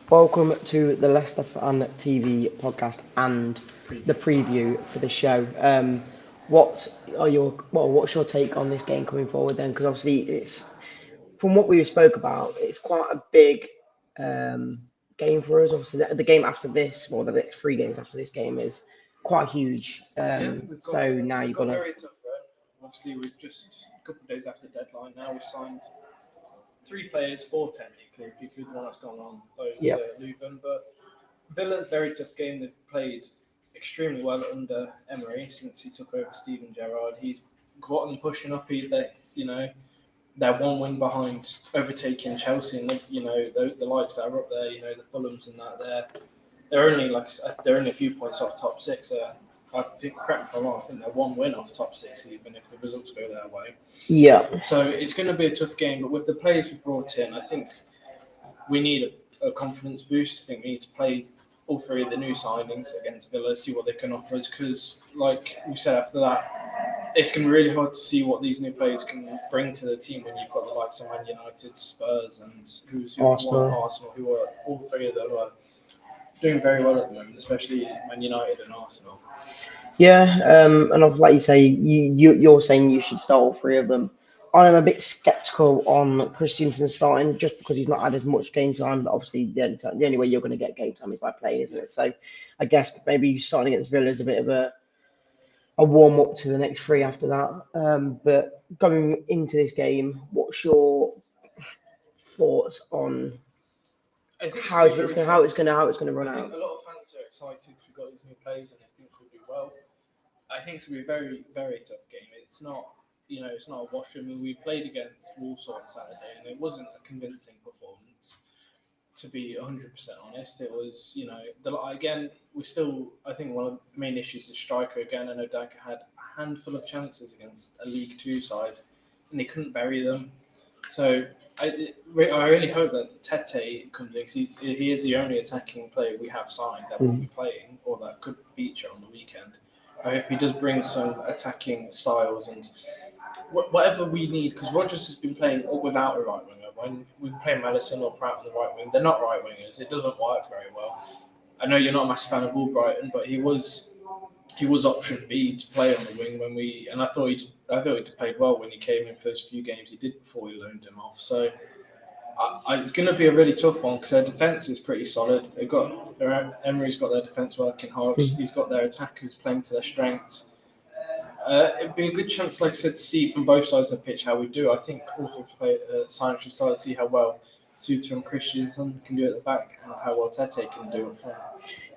Welcome to the Leicester Fan TV podcast and the preview for the show. What's your take on this game coming forward then? Because obviously it's from what we spoke about, it's quite a big um, game for us. Obviously, the game after this, or the next three games after this game, is quite huge. So now We've you've got got a to, very tough run. Obviously, we're just a couple of days after deadline now. We've signed three players, four technically, if you include the one that's gone on loan yeah, to Luton. But Villa's a very tough game. They've played extremely well under Emery since he took over Steven Gerrard. He's gotten pushing up. You know, they're one win behind overtaking Chelsea, and the likes that are up there. You know, the Fulhams and that. They're only a few points off top six. I think, correct me if I'm wrong, I think they're one win off top six, even if the results go their way. yeah, So it's going to be a tough game, but with the players we brought in, I think we need a confidence boost. I think we need to play all three of the new signings against Villa, see what they can offer us, because, like we said after that, it's going to be really hard to see what these new players can bring to the team when you've got the likes of Man United, Spurs, and Arsenal. Arsenal, who are all three of them are doing very well at the moment, especially Man United and Arsenal. Yeah, like you say, you're saying you should start all three of them. I'm a bit skeptical on Christensen starting just because he's not had as much game time. But obviously, the only way you're going to get game time is by playing, isn't it? So, I guess maybe starting against Villa is a bit of a warm up to the next three after that. But going into this game, what's your thoughts on I think it's how going to it's be going very how tough. it's going to how it's going to run I think out? a lot of fans are excited because we've got these new players and they think we'll do well. I think it's going to be a very, very tough game. It's not, it's not a wash. I mean, we played against Walsall on Saturday and it wasn't a convincing performance. To be 100% honest, it was, again, we still, I think one of the main issues is striker again. I know Daka had a handful of chances against a League Two side and he couldn't bury them. So I really hope that Tete comes in because he is the only attacking player we have signed that will be Mm. playing or that could feature on the weekend. I hope he does bring some attacking styles and whatever we need because Rodgers has been playing without a right winger. When we play Madison or Pratt on the right wing, they're not right wingers. It doesn't work very well. I know you're not a massive fan of Albrighton, but he was option B to play on the wing when I thought he played well when he came in first few games. He did before we loaned him off. So it's going to be a really tough one because their defence is pretty solid. Emery's got their defence working hard. Mm. He's got their attackers playing to their strengths. It'd be a good chance, like I said, to see from both sides of the pitch how we do. I think also Science should start to see how well Suter and Christensen can do at the back and how well Tete can do at front.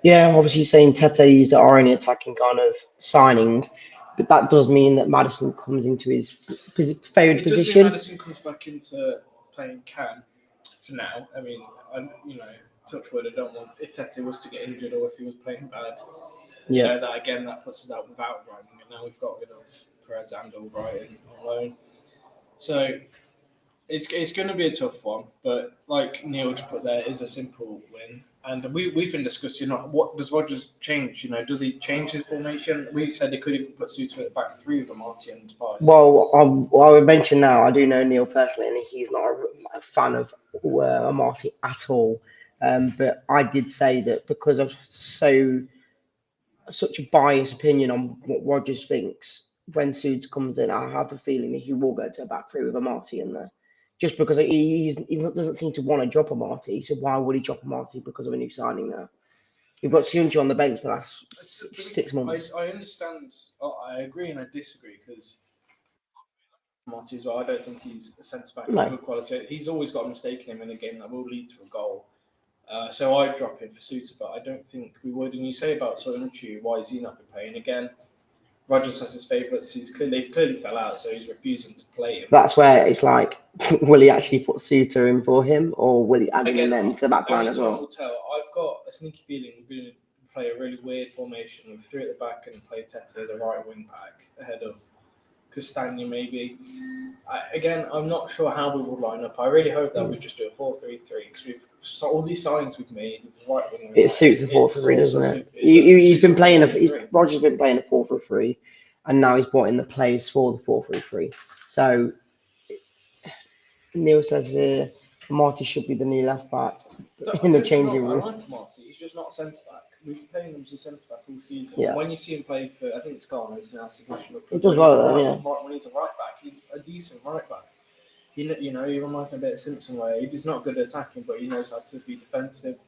Yeah, obviously saying Tete is our only attacking kind of signing, but that does mean that Madison comes into his favoured It does mean position. Madison comes back into playing Cam for now. I mean, touch wood, I don't want if Tete was to get injured or if he was playing bad. Yeah, That puts us out without Brighton, and now we've got rid of Perez and Albrighton on loan. So it's going to be a tough one, but like Neil just put there, it is a simple win. And we've been discussing, what does Rodgers change? Does he change his formation? We said he could even put Suter at the back three with Amati and Spice. I would mention now, I do know Neil personally, and he's not a fan of Amati at all. But I did say that because of such a biased opinion on what Rogers thinks when Suits comes in, I have a feeling that he will go to a back three with Amati in there. Just because he doesn't seem to want to drop Amati, so why would he drop Amati because of a new signing now? We've got Sunji on the bench for the last six months. I understand. I agree and I disagree because Marty as well. I don't think he's a centre back of No, good quality. He's always got a mistake in him in a game that will lead to a goal. So I'd drop him for Suter, but I don't think we would. And you say about Sonucci, why is he not been playing again? Rogers has his favourites. They've clearly fell out, so he's refusing to play him. that's where it's like, will he actually put Suter in for him, or will he add him Again, then to the back line only as time will well? tell. I've got a sneaky feeling we're going to play a really weird formation with three at the back and play Tete as a right wing back ahead of Castagna maybe. I'm not sure how we will line up. I really hope that we just do a 4-3-3 because all these signings we've made with the right wing. It suits the 4-3, doesn't it? He's been playing Roger's been playing a 4-3, and now he's brought in the players for the 4-3-3. So Neil says here, Marty should be the new left back I in the don't get me changing wrong, I room. like Marty. He's just not a centre back. We've been playing him as a centre back all season. Yeah, When you see him play for, I think it's Ghana, he's now International he Club. does well though. Yeah, When he's a right back, he's a decent right back. He reminds me a bit of Simpson, where he's not good at attacking, but he knows how to be defensive.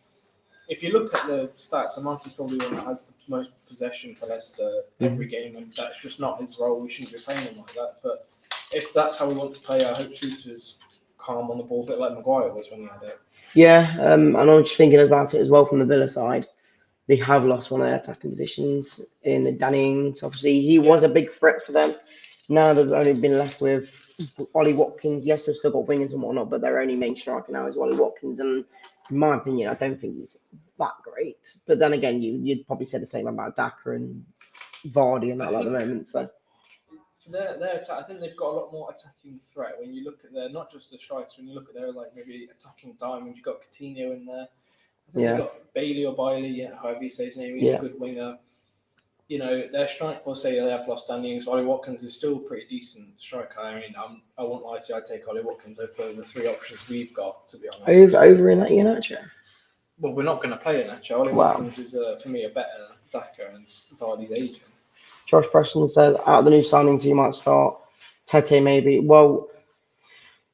If you look at the stats, Amarty's probably one that has the most possession for Leicester every game, and that's just not his role. We shouldn't be playing him like that. But if that's how we want to play, I hope Shooter's calm on the ball, a bit like Maguire was when he had it. yeah. And I was just thinking about it as well from the Villa side. They have lost one of their attacking positions in the Danny Ings. Obviously, he was a big threat for them. Now they've only been left with Ollie Watkins. Yes, they've still got wingers and whatnot, but their only main striker now is Ollie Watkins. And in my opinion, I don't think he's that great. But then again, you'd probably say the same about Daka and Vardy and that at the moment. So For their attack, I think they've got a lot more attacking threat when you look at their, not just the strikers, when you look at their like maybe attacking diamond. You've got Coutinho in there. I think they've got Bailey or Bailey, however you say his name. He's a good winger. Their strike force, say they have lost Danny Ings. Ollie Watkins is still a pretty decent striker. I mean, I won't lie to you, I'd take Ollie Watkins over the three options we've got, to be honest. over in that United. Well, we're not going to play in that. Ollie Watkins is, for me, a better Daka and Vardy's agent. Josh Preston says, out of the new signings, you might start Tete maybe. Well,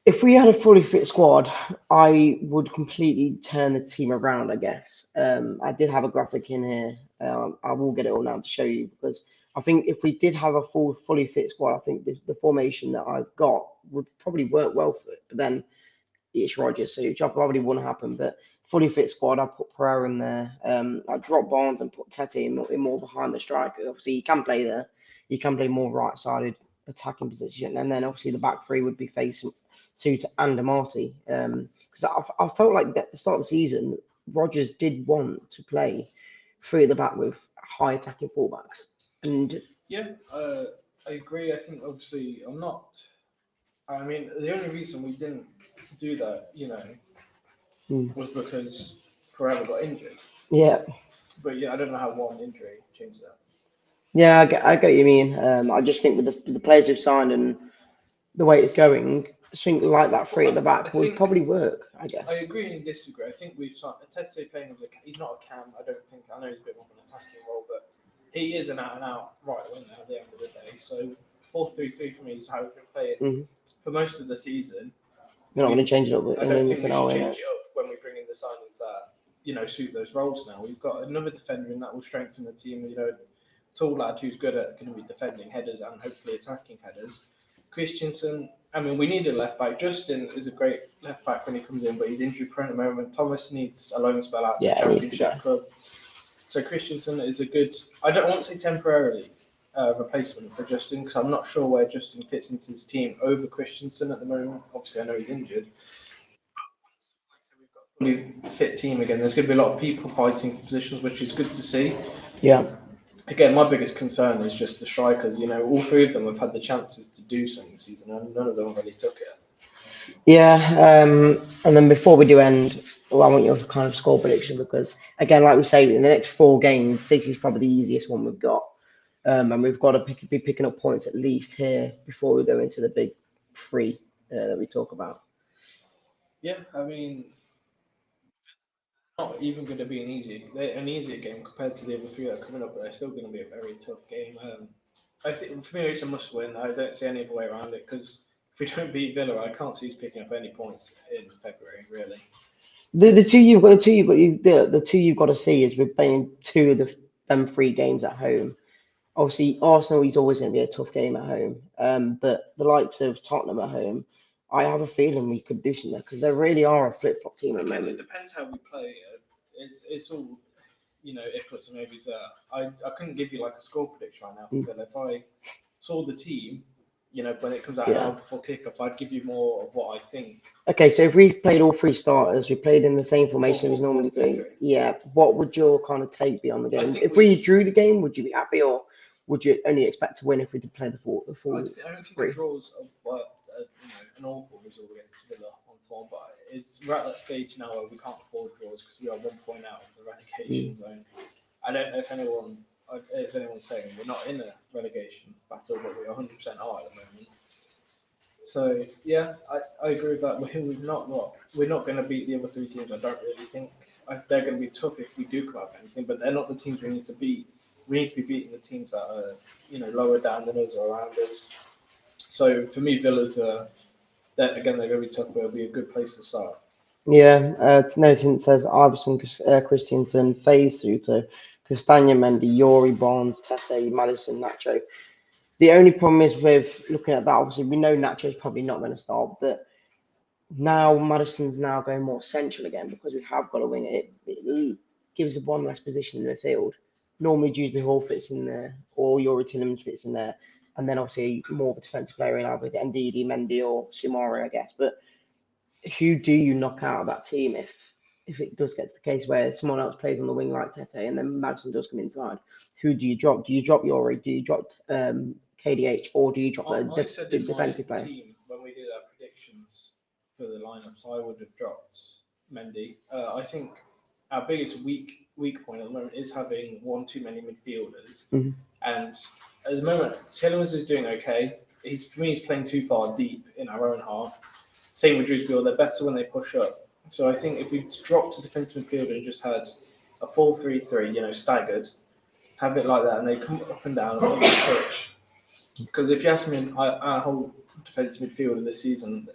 if we had a fully fit squad, I would completely turn the team around, I guess. I did have a graphic in here. I will get it all now to show you because I think if we did have a fully fit squad, I think the formation that I've got would probably work well for it. But then it's Rodgers, so which probably wouldn't happen. But fully fit squad, I put Pereira in there. I drop Barnes and put Tete in more behind the striker. Obviously, he can play there. He can play more right-sided attacking position, and then obviously the back three would be facing Suter and Amarty. Because I felt like at the start of the season, Rodgers did want to play three at the back with high attacking fullbacks, and I agree. I think obviously I'm not. I mean, the only reason we didn't do that, was because Pereira got injured. Yeah. But I don't know how one injury changed that. Yeah, I get what you mean. I just think with the players who've signed and the way it's going, something like that three at the back would probably work, I guess. I agree and disagree. I think we've signed Tete playing as he's not a cam. I don't think. I know he's a bit more of an attacking role, but he is an out and out right winger at the end of the day. So 4-3-3 for me is how we've been playing for most of the season. You're not going to change it up. I don't think we should change it up when we bring in the signings that suit those roles. Now we've got another defender, and that will strengthen the team. Tall lad who's good at going to be defending headers and hopefully attacking headers. Christensen, I mean, we need a left back. Justin is a great left back when he comes in, but he's injury prone at the moment. Thomas needs a loan spell out to Championship club. So Christensen is a good, I don't want to say temporarily replacement for Justin, because I'm not sure where Justin fits into his team over Christensen at the moment. Obviously, I know he's injured. We've got a fully fit team again. There's going to be a lot of people fighting for positions, which is good to see. Yeah. Again, my biggest concern is just the strikers. All three of them have had the chances to do something this season, and none of them really took it. Yeah, and then before we do end, I want your kind of score prediction because, again, like we say, in the next 4 games, City's probably the easiest one we've got. And we've got to be picking up points at least here before we go into the big 3 that we talk about. Yeah, I mean, not even going to be an easier game compared to the other 3 that are coming up, but they're still going to be a very tough game. I think for me it's a must win. I don't see any other way around it because if we don't beat Villa, I can't see us picking up any points in February. Really, the two you've got to see is we're playing 2 of them 3 games at home. Obviously, Arsenal is always going to be a tough game at home, but the likes of Tottenham at home, I have a feeling we could do something because they really are a flip-flop team at the moment. It depends how we play. It's all if buts and maybes. I couldn't give you like a score prediction right now for Villa. If I saw the team, when it comes out an hour before kickoff, I'd give you more of what I think. Okay, so if we played all 3 starters, we played in the same formation as normally do. Yeah, what would your kind of take be on the game? If we drew the game, would you be happy, or would you only expect to win if we did play the full? I don't think the draws are an awful result against Villa on form, but we're at that stage now where we can't afford draws because we are 1 point out of the relegation zone. I don't know if anyone's saying we're not in a relegation battle, but we 100% are at the moment. So yeah, I agree with that. We're not going to beat the other three teams. I don't really think they're going to be tough if we do come out with anything, but they're not the teams we need to beat. We need to be beating the teams that are lower down than us or around us. So for me, Villa's they're going to be tough, but it'll be a good place to start. Yeah, Notin says Iverson, Christiansen, Faze Suter, Castagna, Mendy, Yori, Barnes, Tete, Madison, Nacho. The only problem is with looking at that, obviously, we know Nacho's probably not going to start, but now Madison's now going more central again because we have got a wing. It gives us one less position in the field. Normally, Dewsbury Hall fits in there, or Yori Tillemans fits in there, and then obviously more of a defensive player in either Ndidi, Mendy, or Sumari, I guess. But who do you knock out of that team if it does get to the case where someone else plays on the wing like Tete and then Madison does come inside? Who do you drop? Do you drop Yori? Do you drop KDH, or do you drop I said the in my defensive player? team when we did our predictions for the lineups, I would have dropped Mendy. I think our biggest weak point at the moment is having one too many midfielders, Mhm. and at the moment Tillemans is doing okay. For me, he's playing too far deep in our own half. Same with Drewsbury, they're better when they push up. So I think if we dropped a defensive midfielder and just had a 4-3-3, staggered, have it like that, and they come up and down on the pitch. Because if you ask me our whole defensive midfielder this season,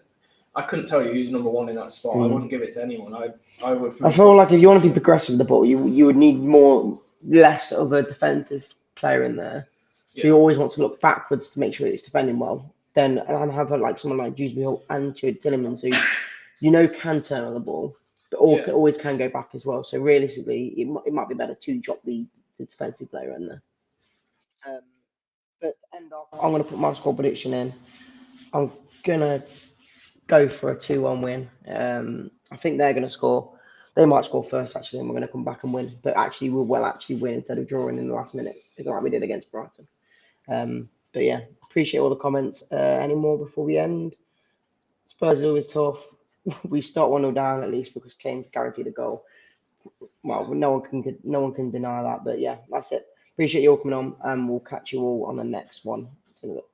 I couldn't tell you who's number one in that spot. I wouldn't give it to anyone. I would. I feel like if you want to be progressive with the ball, you would need less of a defensive player in there who always wants to look backwards to make sure it's defending well. Then and have like someone like Dewsbury Hall and Tillemans who can turn on the ball, but always can go back as well. So realistically, it might be better to drop the defensive player in there. But to end off, I'm going to put my score prediction in. I'm going to go for a 2-1 win. I think they're going to score. They might score first, actually, and we're going to come back and win. But actually, we'll actually win instead of drawing in the last minute, like we did against Brighton. But yeah, appreciate all the comments. Any more before we end? Spurs is always tough. We start 1-0 down at least because Kane's guaranteed a goal. Well, no one can deny that. But yeah, that's it. Appreciate you all coming on, and we'll catch you all on the next one. See you in a bit.